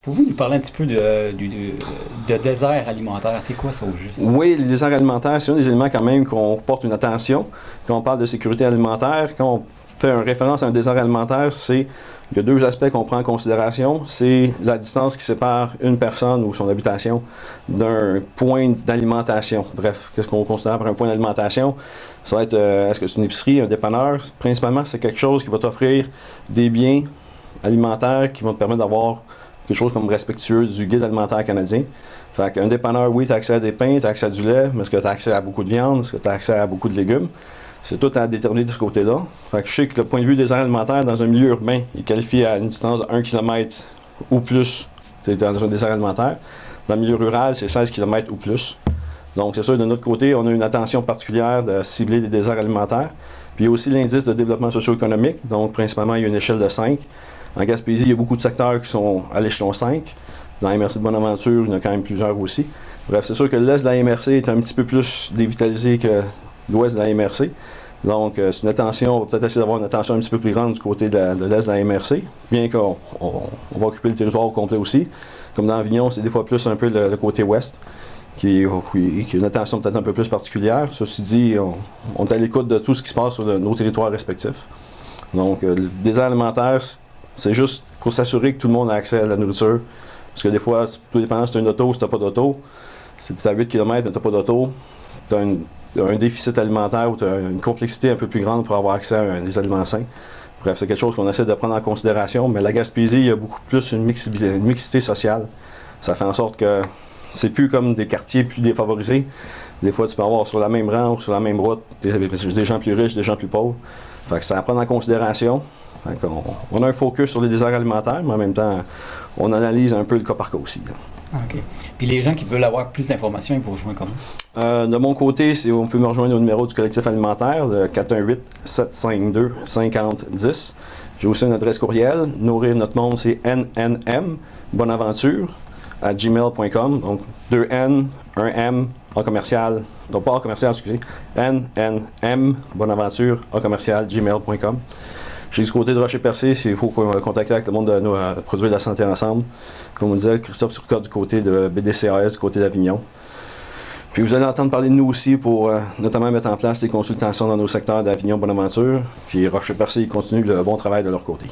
Pouvez-vous nous parler un petit peu de désert alimentaire? C'est quoi ça au juste? Oui, les déserts alimentaires, c'est un des éléments quand même qu'on porte une attention. Quand on parle de sécurité alimentaire, quand on fait une référence à un désert alimentaire, il y a deux aspects qu'on prend en considération. C'est la distance qui sépare une personne ou son habitation d'un point d'alimentation. Bref, qu'est-ce qu'on considère par un point d'alimentation? Ça va être, est-ce que c'est une épicerie, un dépanneur? Principalement, c'est quelque chose qui va t'offrir des biens alimentaires qui vont te permettre d'avoir quelque chose comme respectueux du guide alimentaire canadien. Fait qu'un dépanneur, oui, tu as accès à des pains, tu as accès à du lait, mais est-ce que tu as accès à beaucoup de viande, est-ce que tu as accès à beaucoup de légumes? C'est tout à déterminer de ce côté-là. Fait que je sais que le point de vue des aires alimentaires dans un milieu urbain, il qualifie à une distance de 1 km ou plus, c'est dans un désert alimentaire. Dans le milieu rural, c'est 16 km ou plus. Donc, c'est sûr, de notre côté, on a une attention particulière de cibler les déserts alimentaires. Puis, il y a aussi l'indice de développement socio-économique. Donc, principalement, il y a une échelle de 5. En Gaspésie, il y a beaucoup de secteurs qui sont à l'échelon 5. Dans la MRC de Bonaventure, il y en a quand même plusieurs aussi. Bref, c'est sûr que l'est de la MRC est un petit peu plus dévitalisé que l'ouest de la MRC. Donc, c'est une attention, on va peut-être essayer d'avoir une attention un petit peu plus grande du côté de l'est de la MRC, bien qu'on va occuper le territoire au complet aussi. Comme dans Avignon, c'est des fois plus un peu le côté ouest, qui a une attention peut-être un peu plus particulière. Ceci dit, on est à l'écoute de tout ce qui se passe sur nos territoires respectifs. Donc, le désert alimentaire, c'est juste pour s'assurer que tout le monde a accès à la nourriture. Parce que des fois, tout dépendant si tu as une auto ou si tu n'as pas d'auto. Si tu es à 8 km mais tu n'as pas d'auto, tu as un déficit alimentaire ou tu as une complexité un peu plus grande pour avoir accès à des aliments sains. Bref, c'est quelque chose qu'on essaie de prendre en considération. Mais la Gaspésie, il y a beaucoup plus une mixité sociale. Ça fait en sorte que c'est plus comme des quartiers plus défavorisés. Des fois, tu peux avoir sur la même rang ou sur la même route des gens plus riches, des gens plus pauvres. Fait que ça à prendre en considération. On a un focus sur les déserts alimentaires, mais en même temps, on analyse un peu le cas par cas aussi. OK. Puis les gens qui veulent avoir plus d'informations, ils vous rejoignent comment? De mon côté, on peut me rejoindre au numéro du collectif alimentaire, le 418-752-5010. J'ai aussi une adresse courriel. Nourrir notre monde, c'est nnmbonaventure@gmail.com. Donc 2 N, 1 M, en commercial. Donc pas en commercial, excusez. nnmbonaventure@gmail.com. J'ai du côté de Rocher-Percé, il faut contacter avec le monde de nos produits de la santé ensemble. Comme on disait, Christophe Turcotte du côté de BDCAS, du côté d'Avignon. Puis vous allez entendre parler de nous aussi pour notamment mettre en place des consultations dans nos secteurs d'Avignon-Bonaventure. Puis Rocher-Percé, ils continuent le bon travail de leur côté.